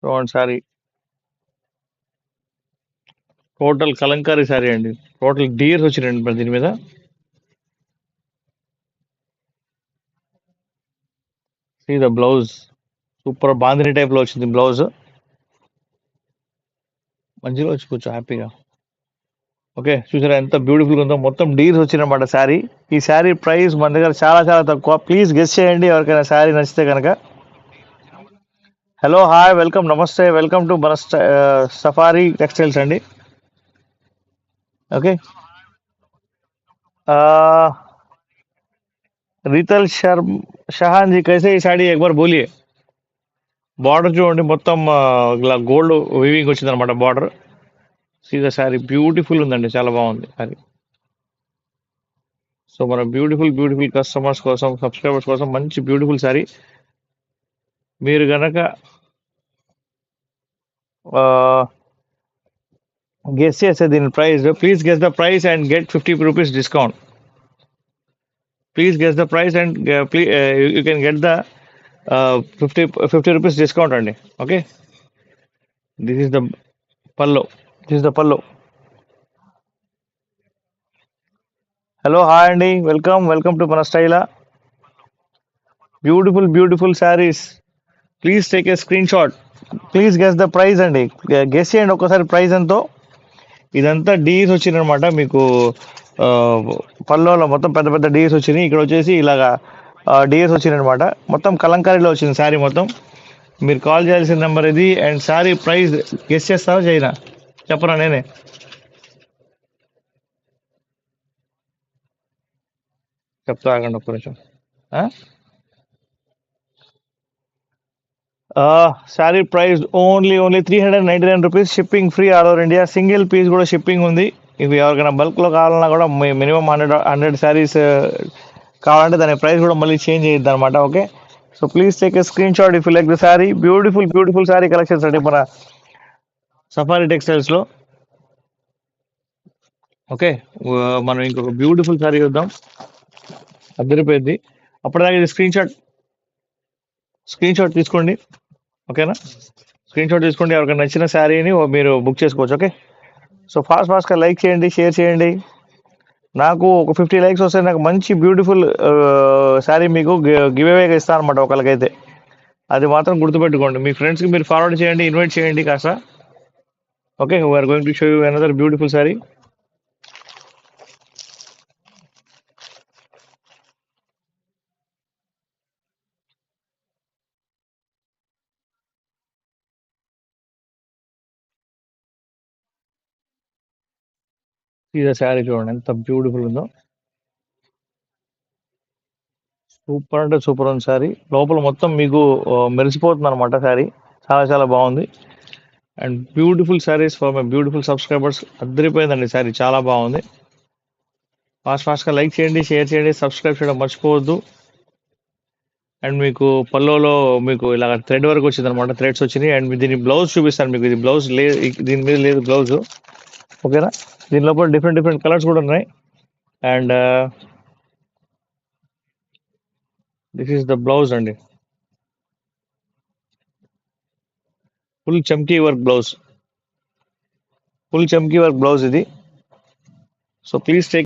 చూడండి శారీ, టోటల్ కలంకారీ శారీ అండి. Total dears వచ్చినాయండి మరి దీని మీద. See the blouse, super bandhani type లో వచ్చింది బ్లౌజ్. మంచిగా వచ్చి కూర్చో హ్యాపీగా. ఓకే, చూసారా ఎంత బ్యూటిఫుల్ గా ఉందో. మొత్తం డీల్స్ వచ్చినమాట శారీ. ఈ శారీ ప్రైస్ మన దగ్గర చాలా చాలా తక్కువ. ప్లీజ్ గెస్ చేయండి ఎవరికైనా శారీ నచ్చితే కనుక. హలో, హాయ్, వెల్కమ్, నమస్తే, వెల్కమ్ టు మన సఫారీ టెక్స్టైల్స్ అండి. ఓకే, రీతల్ శర్మ షహాన్ జీ, కైసే ఈ సాడీ एक बार बोलिए. బార్డర్ చూడండి, మొత్తం ఇలా గోల్డ్ వీవింగ్ వచ్చింది అనమాట బార్డర్. సీదా శారీ బ్యూటిఫుల్ ఉందండి, చాలా బాగుంది శారీ. సో మన బ్యూటిఫుల్ బ్యూటిఫుల్ కస్టమర్స్ కోసం, సబ్స్క్రైబర్స్ కోసం మంచి బ్యూటిఫుల్ శారీ. మీరు గనక గెస్ చేస్తే దీని price, please guess the price and get 50 rupees discount. Please guess the price and please you can get the 50 rupees discount అండి. Okay, this is the pallu, this is the pallu. Hello, hi అండి, welcome, welcome to మన Styla. Beautiful beautiful saris. Please take a screen shot. Please guess the price అండి. Guess చేయండి ఒకసారి price ఎంతో. ఇదంతా డీస్ వచ్చిందనమాట మీకు. ఆ, పల్లోలో మొత్తం పెద్ద పెద్ద డీస్ వచ్చినాయి. ఇక్కడ వచ్చేసి ఇలాగా డీఎస్ వచ్చినాయి అనమాట. మొత్తం కలంకారీలో వచ్చింది శారీ మొత్తం. మీరు కాల్ చేయాల్సిన నెంబర్ ఇది. అండ్ శారీ ప్రైస్ గెస్ చేస్తావా చేయనా? చెప్పనా నేనే చెప్తా, ఆగండి ఒక్క నిమిషం. Sari price only 399 rupees, shipping free all over India. Single piece కూడా షిప్పింగ్ ఉంది. ఇవి ఎవరికైనా బల్క్లో కావాలన్నా కూడా మినిమం 100 శారీస్ కావాలంటే దాని ప్రైస్ కూడా మళ్ళీ చేంజ్ అయ్యిద్ది అనమాట. Okay, so please take a screen shot if you like the sari. Beautiful beautiful sari collections అండి మన సఫారీ టెక్స్టైల్స్లో. ఓకే, మనం ఇంకొక బ్యూటిఫుల్ శారీ చూద్దాం, అద్దరిపోయింది. అప్పటిదాకా ఇది స్క్రీన్ షాట్ తీసుకోండి. ఓకేనా, స్క్రీన్ షాట్ తీసుకోండి. ఎవరికైనా నచ్చిన శారీని మీరు బుక్ చేసుకోవచ్చు. ఓకే, సో ఫాస్ట్గా లైక్ చేయండి, షేర్ చేయండి. నాకు ఒక 50 లైక్స్ వస్తే నాకు మంచి బ్యూటిఫుల్ శారీ మీకు గివ్ అవేగా ఇస్తాను అనమాట ఒకరికైతే. అది మాత్రం గుర్తుపెట్టుకోండి. మీ ఫ్రెండ్స్కి మీరు ఫార్వర్డ్ చేయండి, ఇన్వైట్ చేయండి కాస్త. Okay, we are going to show you another beautiful sari. ఇది శారీ చూడండి ఎంత బ్యూటిఫుల్ ఉందో. సూపర్ అంటే సూపర్ ఉంది శారీ. లోపల మొత్తం మీకు మెరిసిపోతుంది అనమాట శారీ. చాలా చాలా బాగుంది. And beautiful saris for my beautiful subscribers. అద్దరిపోయిందండి శారీ, చాలా బాగుంది. ఫాస్ట్గా లైక్ చేయండి, షేర్ చేయండి, సబ్స్క్రైబ్ చేయడం మర్చిపోవద్దు. అండ్ మీకు పల్లోలో మీకు ఇలా థ్రెడ్ వర్క్ వచ్చింది అనమాట, థ్రెడ్స్ వచ్చినాయి. అండ్ దీని బ్లౌజ్ చూపిస్తాను మీకు. ఇది బ్లౌజ్ లేదు, దీని మీద లేదు బ్లౌజ్. ఓకేనా, దీని లోపల డిఫరెంట్ డిఫరెంట్ కలర్స్ కూడా ఉన్నాయి. And this is the blouse అండి. Full chamki work blouse, full chamki work blouse ఇది. So please take